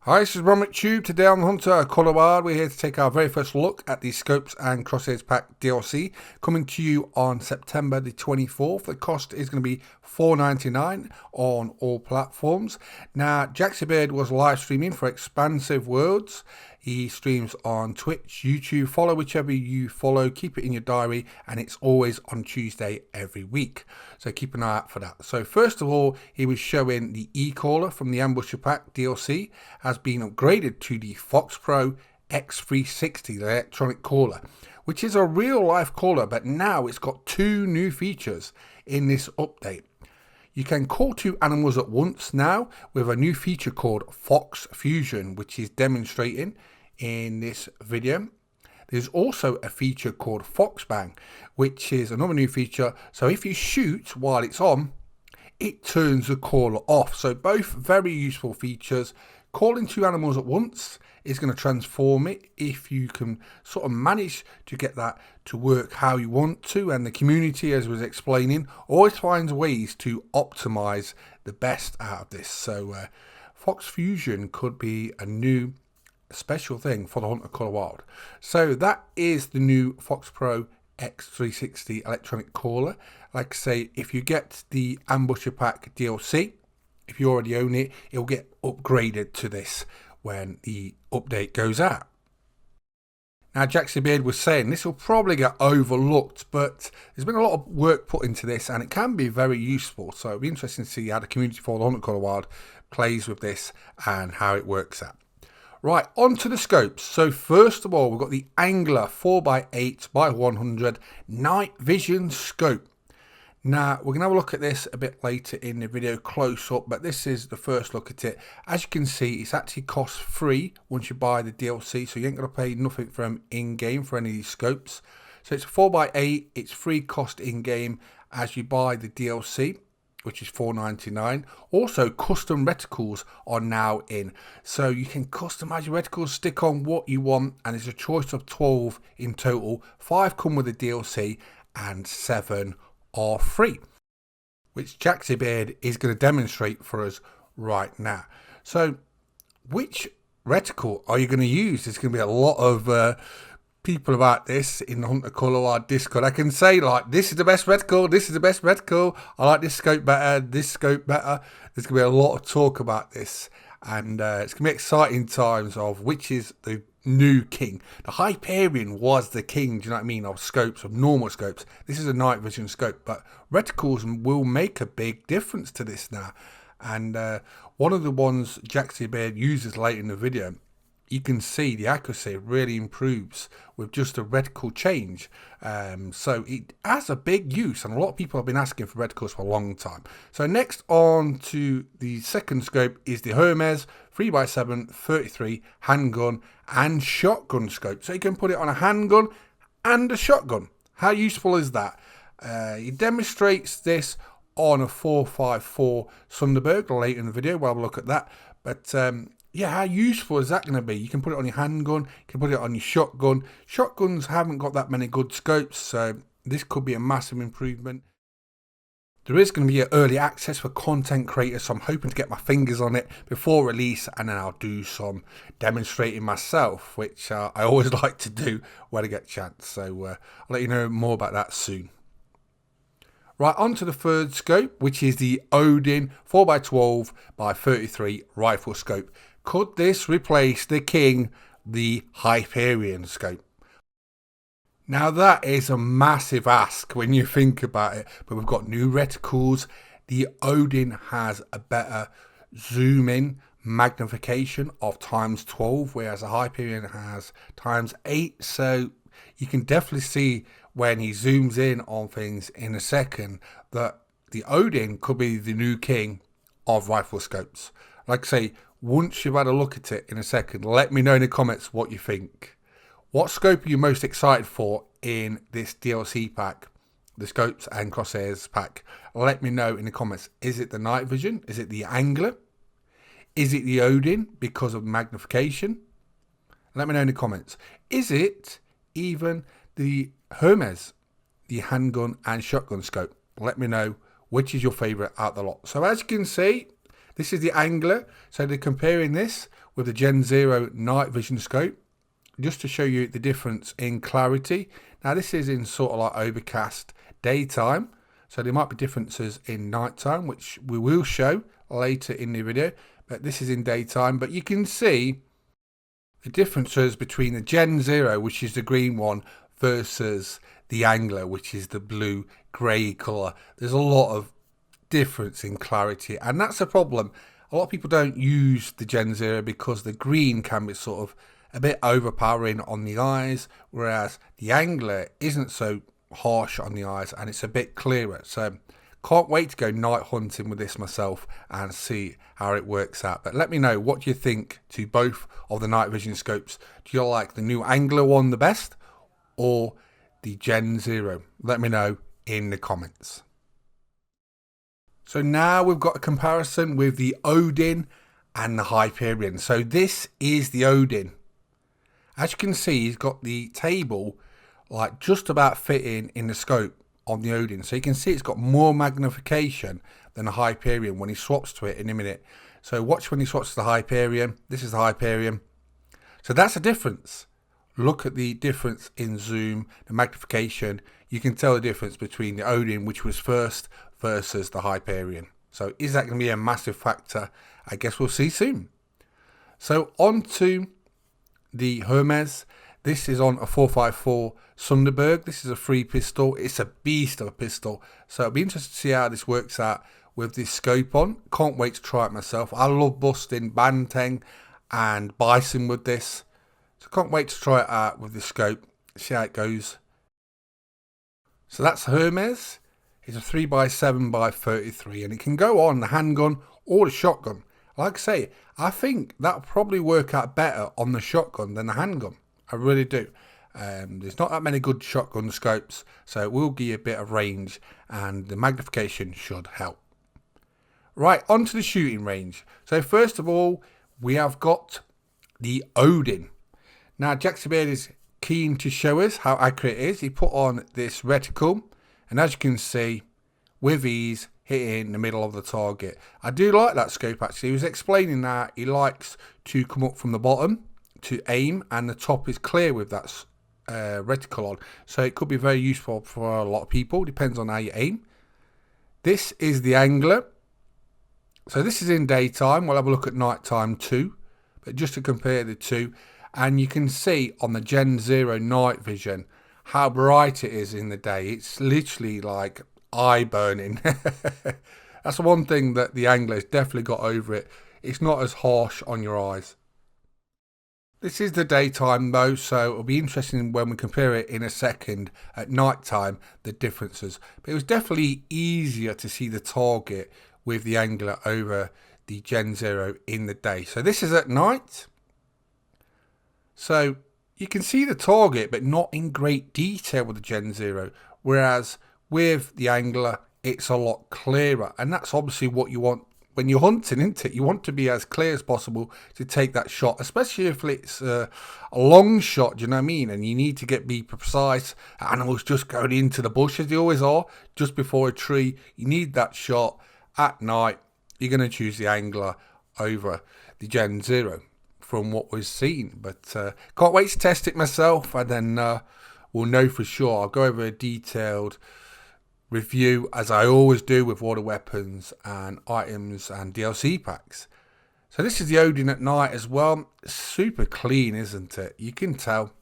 Hi, this is Ron Tube. Today on the Hunter Colour Wild, we're here to take our very first look at the Scopes and Crosshairs Pack DLC, coming to you on September the 24th. The cost is going to be $4.99 on all platforms. Now, Jaxie Beard was live streaming for Expansive Worlds. He streams on Twitch, YouTube. Follow whichever you follow. Keep it in your diary, and it's always on Tuesday every week. So keep an eye out for that. So first of all, he was showing the e-caller from the Ambusher Pack DLC has been upgraded to the Fox Pro X360, the electronic caller, which is a real life caller, but now it's got two new features in this update. You can call two animals at once now with a new feature called Fox Fusion, which is demonstrating in this video. There's also a feature called Fox Bang, which is another new feature. So if you shoot while it's on, it turns the caller off. So both very useful features. Calling two animals at once is going to transform it if you can sort of manage to get that to work how you want to, and the community, as I was explaining, always finds ways to optimize the best out of this. So Fox Fusion could be a new special thing for the Hunter Colour Wild. So that is the new Fox Pro X360 electronic caller. Like I say, if you get the Ambusher Pack DLC, if you already own it, it'll get upgraded to this when the update goes out. Now, Jaxie Beard was saying this will probably get overlooked, but there's been a lot of work put into this, and it can be very useful. So it'll be interesting to see how the community for the Hunter Colour Wild plays with this and how it works out. Right, on to the scopes. So first of all, we've got the Angler 4x8x100 night vision scope. Now, we're going to have a look at this a bit later in the video close up, but this is the first look at it. As you can see, it's actually cost free once you buy the DLC, so you ain't going to pay nothing from in-game for any of these scopes. So it's a 4x8, it's free cost in-game as you buy the DLC, which is $4.99. Also, custom reticles are now in, so you can customize your reticles, stick on what you want, and there's a choice of 12 in total. 5 come with the DLC and 7 are free, which Jaxie Beard is going to demonstrate for us right now. So which reticle are you going to use? There's going to be a lot of people about this in the Hunter Colour Wild Discord. I can say, like, this is the best reticle, this is the best reticle, I like this scope better, this scope better. There's going to be a lot of talk about this, and it's going to be exciting times of which is the new king. The Hyperion was the king, do you know what I mean, of scopes, of normal scopes. This is a night vision scope, but reticles will make a big difference to this now. And one of the ones Jaxie Beard uses later in the video, you can see the accuracy really improves with just a reticle change. So it has a big use, and a lot of people have been asking for reticles for a long time. So next on to the second scope is the Hermes 3x7 33 handgun and shotgun scope. So you can put it on a handgun and a shotgun. How useful is that? He demonstrates this on a 4.54 Thunderbird later in the video. We'll have a look at that. But yeah, how useful is that going to be? You can put it on your handgun, you can put it on your shotgun. Shotguns haven't got that many good scopes, so this could be a massive improvement. There is going to be an early access for content creators, so I'm hoping to get my fingers on it before release, and then I'll do some demonstrating myself, which I always like to do when I get a chance. So I'll let you know more about that soon. Right, on to the third scope, which is the Odin 4x12x33 rifle scope. Could this replace the king, the Hyperion scope? Now that is a massive ask when you think about it, but we've got new reticles. The Odin has a better zoom in magnification of ×12, whereas the Hyperion has ×8. So you can definitely see when he zooms in on things in a second that the Odin could be the new king of rifle scopes. Like I say, once you've had a look at it in a second, let me know in the comments what you think. What scope are you most excited for in this DLC pack, the Scopes and Crosshairs pack? Let me know in the comments. Is it the night vision? Is it the Angler? Is it the Odin because of magnification? Let me know in the comments. Is it even the Hermes, the handgun and shotgun scope? Let me know which is your favourite out of the lot. So as you can see, this is the Angler. So they're comparing this with the Gen 0 night vision scope, just to show you the difference in clarity. Now this is in sort of like overcast daytime, so there might be differences in nighttime, which we will show later in the video, but this is in daytime. But you can see the differences between the Gen 0, which is the green one, versus the Angler, which is the blue grey colour. There's a lot of difference in clarity, and that's a problem. A lot of people don't use the Gen 0 because the green can be sort of a bit overpowering on the eyes, whereas the Angler isn't so harsh on the eyes and it's a bit clearer. So can't wait to go night hunting with this myself and see how it works out. But let me know what you think to both of the night vision scopes. Do you like the new Angler one the best or the Gen 0? Let me know in the comments. So now we've got a comparison with the Odin and the Hyperion. So this is the Odin. As you can see, he's got the table like just about fitting in the scope on the Odin. So you can see it's got more magnification than the Hyperion when he swaps to it in a minute. So watch when he swaps to the Hyperion. This is the Hyperion. So that's a difference. Look at the difference in zoom, the magnification. You can tell the difference between the Odin, which was first, versus the Hyperion. So is that going to be a massive factor? I guess we'll see soon. So on to the Hermes. This is on a 454 Sunderberg. This is a free pistol. It's a beast of a pistol. So it'll be interesting to see how this works out with this scope on. Can't wait to try it myself. I love busting Banteng and Bison with this. So can't wait to try it out with the scope. See how it goes. So that's Hermes. It's a 3x7x33 and it can go on the handgun or the shotgun. Like I say, I think that'll probably work out better on the shotgun than the handgun. I really do. There's not that many good shotgun scopes, so it will give you a bit of range and the magnification should help. Right, on to the shooting range. So first of all, we have got the Odin. Now Jackson Beard is keen to show us how accurate it is. He put on this reticle, and as you can see, with ease, hitting the middle of the target. I do like that scope actually. He was explaining that he likes to come up from the bottom to aim, and the top is clear with that reticle on. So it could be very useful for a lot of people. Depends on how you aim. This is the Angler. So this is in daytime. We'll have a look at nighttime too. But just to compare the two, and you can see on the Gen 0 night vision how bright it is in the day. It's literally like eye burning. That's the one thing that the Angler has definitely got over it. It's not as harsh on your eyes. This is the daytime though, so it'll be interesting when we compare it in a second at night time, the differences. But it was definitely easier to see the target with the Angler over the Gen 0 in the day. So this is at night. So you can see the target, but not in great detail with the Gen 0. Whereas with the Angler, it's a lot clearer. And that's obviously what you want when you're hunting, isn't it? You want to be as clear as possible to take that shot, especially if it's a long shot, do you know what I mean? And you need to be precise. Animals just going into the bush, as they always are, just before a tree. You need that shot at night. You're going to choose the Angler over the Gen 0 from what we've seen. But can't wait to test it myself, and then we'll know for sure. I'll go over a detailed review, as I always do with all the weapons and items and DLC packs. So this is the Odin at night as well. Super clean, isn't it? You can tell.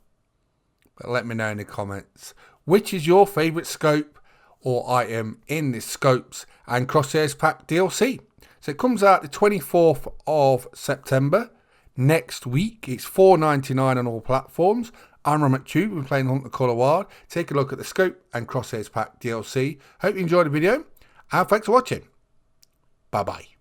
But let me know in the comments, which is your favourite scope or item in this Scopes and Crosshairs pack DLC. So it comes out the 24th of September next week. It's $4.99 on all platforms. I'm RoMcTube, we're playing Hunt the Colour Wild. Take a look at the Scope and Crosshairs pack DLC. Hope you enjoyed the video, and thanks for watching. Bye bye.